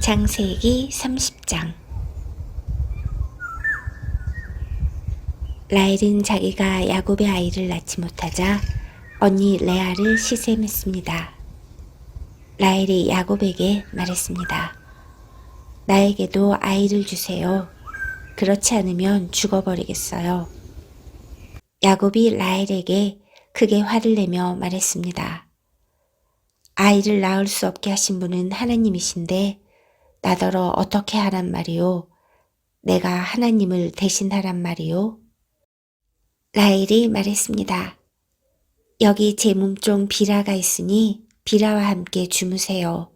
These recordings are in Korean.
창세기 30장. 라헬은 자기가 야곱의 아이를 낳지 못하자 언니 레아를 시샘했습니다. 라헬이 야곱에게 말했습니다. 나에게도 아이를 주세요. 그렇지 않으면 죽어버리겠어요. 야곱이 라헬에게 크게 화를 내며 말했습니다. 아이를 낳을 수 없게 하신 분은 하나님이신데 나더러 어떻게 하란 말이오? 내가 하나님을 대신하란 말이오? 라헬이 말했습니다. 여기 제 몸종 비라가 있으니 비라와 함께 주무세요.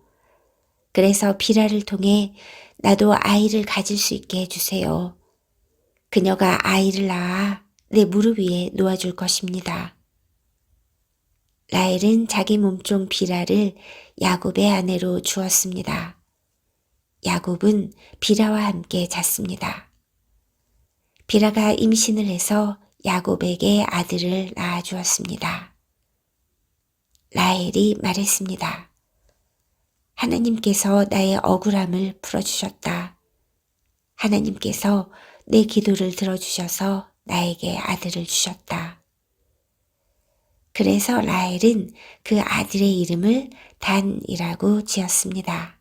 그래서 비라를 통해 나도 아이를 가질 수 있게 해주세요. 그녀가 아이를 낳아 내 무릎 위에 놓아줄 것입니다. 라헬은 자기 몸종 비라를 야곱의 아내로 주었습니다. 야곱은 비라와 함께 잤습니다. 비라가 임신을 해서 야곱에게 아들을 낳아주었습니다. 라헬이 말했습니다. 하나님께서 나의 억울함을 풀어주셨다. 하나님께서 내 기도를 들어주셔서 나에게 아들을 주셨다. 그래서 라헬은 그 아들의 이름을 단이라고 지었습니다.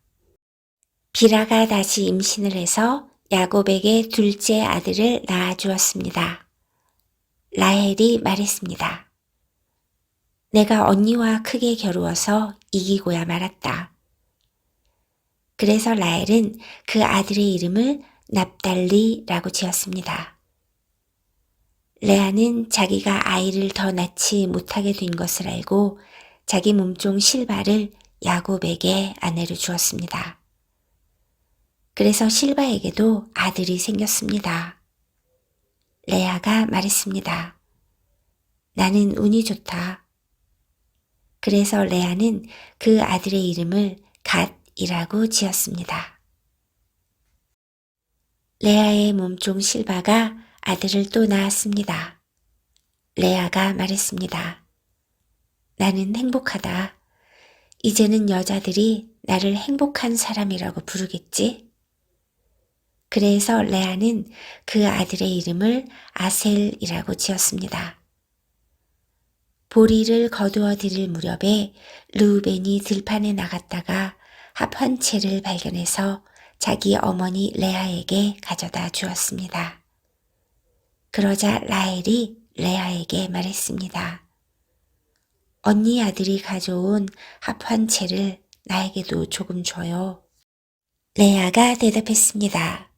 비라가 다시 임신을 해서 야곱에게 둘째 아들을 낳아주었습니다. 라헬이 말했습니다. 내가 언니와 크게 겨루어서 이기고야 말았다. 그래서 라헬은 그 아들의 이름을 납달리라고 지었습니다. 레아는 자기가 아이를 더 낳지 못하게 된 것을 알고 자기 몸종 실바를 야곱에게 아내로 주었습니다. 그래서 실바에게도 아들이 생겼습니다. 레아가 말했습니다. 나는 운이 좋다. 그래서 레아는 그 아들의 이름을 갓이라고 지었습니다. 레아의 몸종 실바가 아들을 또 낳았습니다. 레아가 말했습니다. 나는 행복하다. 이제는 여자들이 나를 행복한 사람이라고 부르겠지? 그래서 레아는 그 아들의 이름을 아셀이라고 지었습니다. 보리를 거두어 드릴 무렵에 르우벤이 들판에 나갔다가 합 한 채를 발견해서 자기 어머니 레아에게 가져다 주었습니다. 그러자 라헬이 레아에게 말했습니다. 언니 아들이 가져온 합 한 채를 나에게도 조금 줘요. 레아가 대답했습니다.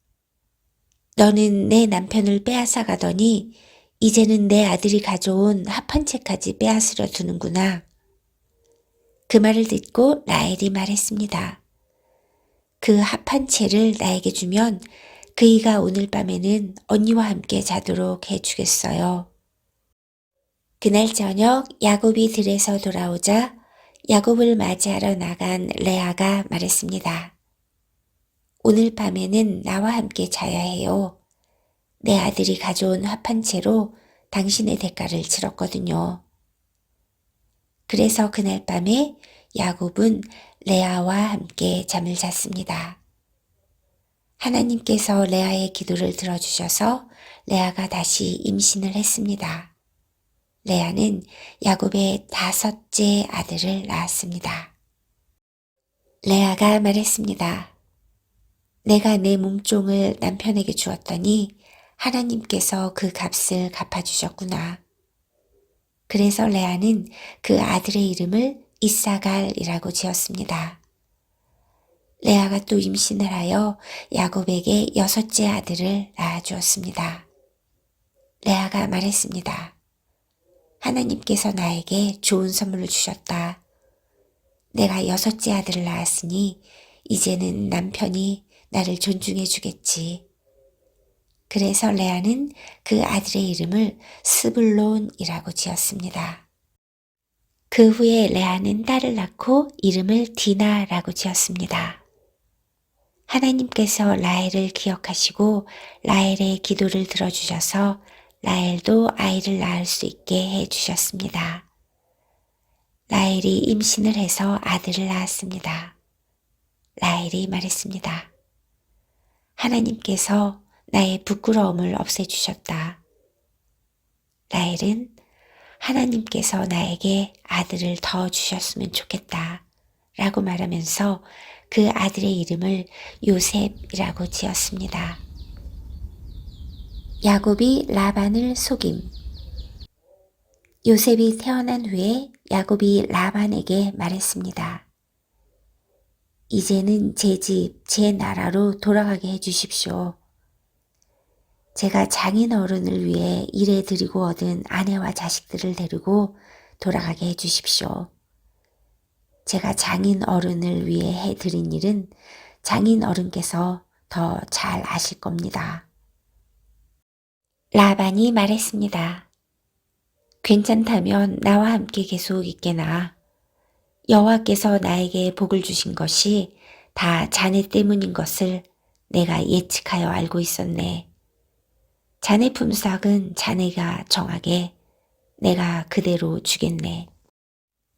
너는 내 남편을 빼앗아 가더니 이제는 내 아들이 가져온 합 한 채까지 빼앗으려 두는구나. 그 말을 듣고 라헬이 말했습니다. 그 합 한 채를 나에게 주면 그이가 오늘 밤에는 언니와 함께 자도록 해주겠어요. 그날 저녁 야곱이 들에서 돌아오자 야곱을 맞이하러 나간 레아가 말했습니다. 오늘 밤에는 나와 함께 자야 해요. 내 아들이 가져온 합 한 채로 당신의 대가를 치렀거든요. 그래서 그날 밤에 야곱은 레아와 함께 잠을 잤습니다. 하나님께서 레아의 기도를 들어주셔서 레아가 다시 임신을 했습니다. 레아는 야곱의 5째 아들을 낳았습니다. 레아가 말했습니다. 내가 내 몸종을 남편에게 주었더니 하나님께서 그 값을 갚아주셨구나. 그래서 레아는 그 아들의 이름을 이사갈이라고 지었습니다. 레아가 또 임신을 하여 야곱에게 6째 아들을 낳아주었습니다. 레아가 말했습니다. 하나님께서 나에게 좋은 선물을 주셨다. 내가 6째 아들을 낳았으니 이제는 남편이 나를 존중해 주겠지. 그래서 레아는 그 아들의 이름을 스불론이라고 지었습니다. 그 후에 레아는 딸을 낳고 이름을 디나라고 지었습니다. 하나님께서 라헬을 기억하시고 라헬의 기도를 들어주셔서 라헬도 아이를 낳을 수 있게 해주셨습니다. 라헬이 임신을 해서 아들을 낳았습니다. 라헬이 말했습니다. 하나님께서 나의 부끄러움을 없애주셨다. 라헬은 하나님께서 나에게 아들을 더 주셨으면 좋겠다 라고 말하면서 그 아들의 이름을 요셉이라고 지었습니다. 야곱이 라반을 속임. 요셉이 태어난 후에 야곱이 라반에게 말했습니다. 이제는 제 집, 제 나라로 돌아가게 해주십시오. 제가 장인 어른을 위해 일해 드리고 얻은 아내와 자식들을 데리고 돌아가게 해주십시오. 제가 장인 어른을 위해 해드린 일은 장인 어른께서 더 잘 아실 겁니다. 라반이 말했습니다. 괜찮다면 나와 함께 계속 있게나. 여호와께서 나에게 복을 주신 것이 다 자네 때문인 것을 내가 예측하여 알고 있었네. 자네 품삯은 자네가 정하게 내가 그대로 주겠네.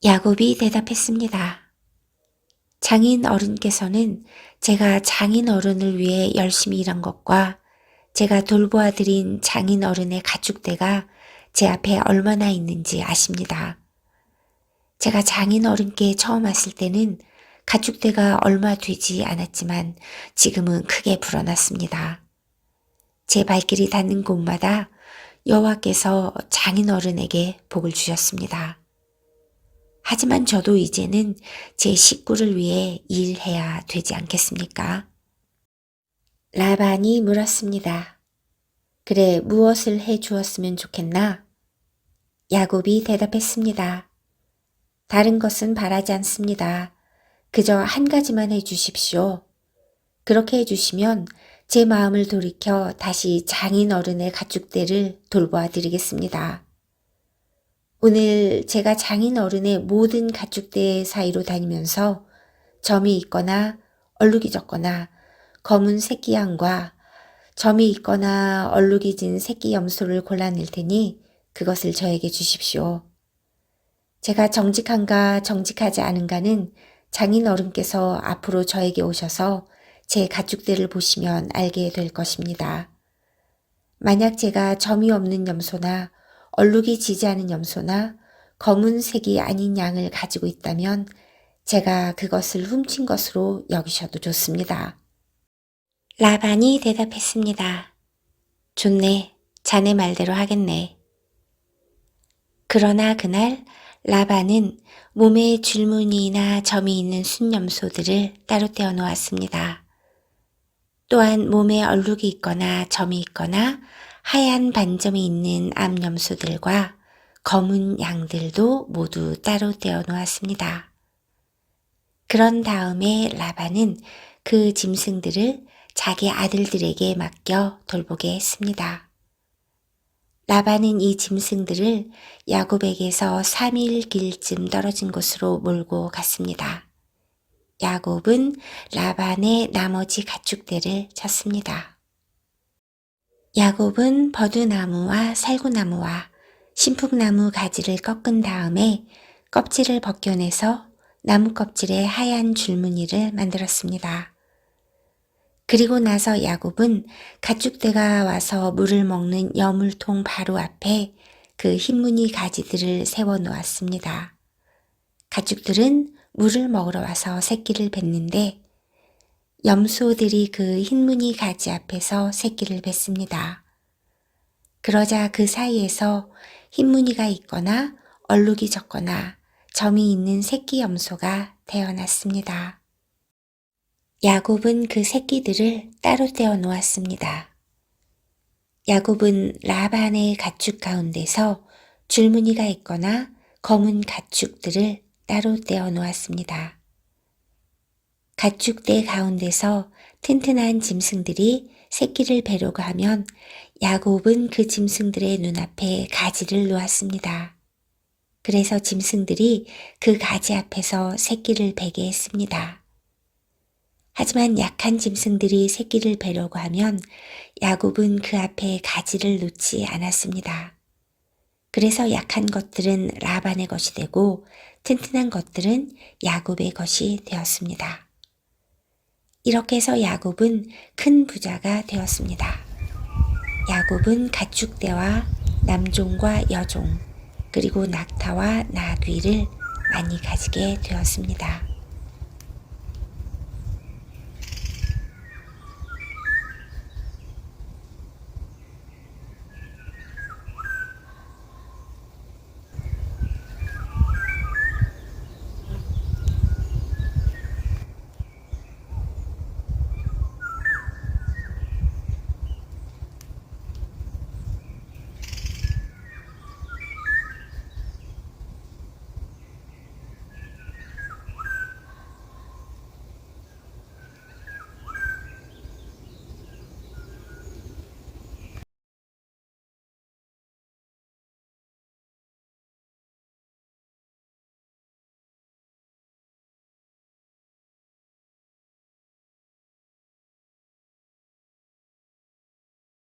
야곱이 대답했습니다. 장인 어른께서는 제가 장인 어른을 위해 열심히 일한 것과 제가 돌보아 드린 장인 어른의 가축대가 제 앞에 얼마나 있는지 아십니다. 제가 장인 어른께 처음 왔을 때는 가축대가 얼마 되지 않았지만 지금은 크게 불어났습니다. 제 발길이 닿는 곳마다 여호와께서 장인 어른에게 복을 주셨습니다. 하지만 저도 이제는 제 식구를 위해 일해야 되지 않겠습니까? 라반이 물었습니다. 그래, 무엇을 해 주었으면 좋겠나? 야곱이 대답했습니다. 다른 것은 바라지 않습니다. 그저 한 가지만 해 주십시오. 그렇게 해 주시면 제 마음을 돌이켜 다시 장인 어른의 가축대를 돌보아 드리겠습니다. 오늘 제가 장인 어른의 모든 가축대 사이로 다니면서 점이 있거나 얼룩이 졌거나 검은 새끼 양과 점이 있거나 얼룩이 진 새끼 염소를 골라낼 테니 그것을 저에게 주십시오. 제가 정직한가 정직하지 않은가는 장인 어른께서 앞으로 저에게 오셔서 제 가축대를 보시면 알게 될 것입니다. 만약 제가 점이 없는 염소나 얼룩이 지지 않은 염소나 검은 색이 아닌 양을 가지고 있다면 제가 그것을 훔친 것으로 여기셔도 좋습니다. 라반이 대답했습니다. 좋네, 자네 말대로 하겠네. 그러나 그날 라반은 몸에 줄무늬나 점이 있는 순염소들을 따로 떼어 놓았습니다. 또한 몸에 얼룩이 있거나 점이 있거나 하얀 반점이 있는 암염소들과 검은 양들도 모두 따로 떼어 놓았습니다. 그런 다음에 라반은 그 짐승들을 자기 아들들에게 맡겨 돌보게 했습니다. 라반은 이 짐승들을 야곱에게서 3일 길쯤 떨어진 곳으로 몰고 갔습니다. 야곱은 라반의 나머지 가축대를 쳤습니다. 야곱은 버드나무와 살구나무와 신풍나무 가지를 꺾은 다음에 껍질을 벗겨내서 나무 껍질에 하얀 줄무늬를 만들었습니다. 그리고 나서 야곱은 가축대가 와서 물을 먹는 여물통 바로 앞에 그 흰무늬 가지들을 세워 놓았습니다. 가축들은 물을 먹으러 와서 새끼를 뱉는데 염소들이 그 흰무늬 가지 앞에서 새끼를 뱉습니다. 그러자 그 사이에서 흰무늬가 있거나 얼룩이 졌거나 점이 있는 새끼 염소가 태어났습니다. 야곱은 그 새끼들을 따로 떼어 놓았습니다. 야곱은 라반의 가축 가운데서 줄무늬가 있거나 검은 가축들을 따로 떼어 놓았습니다. 가축대 가운데서 튼튼한 짐승들이 새끼를 베려고 하면 야곱은 그 짐승들의 눈앞에 가지를 놓았습니다. 그래서 짐승들이 그 가지 앞에서 새끼를 베게 했습니다. 하지만 약한 짐승들이 새끼를 베려고 하면 야곱은 그 앞에 가지를 놓지 않았습니다. 그래서 약한 것들은 라반의 것이 되고 튼튼한 것들은 야곱의 것이 되었습니다. 이렇게 해서 야곱은 큰 부자가 되었습니다. 야곱은 가축대와 남종과 여종, 그리고 낙타와 나귀를 많이 가지게 되었습니다.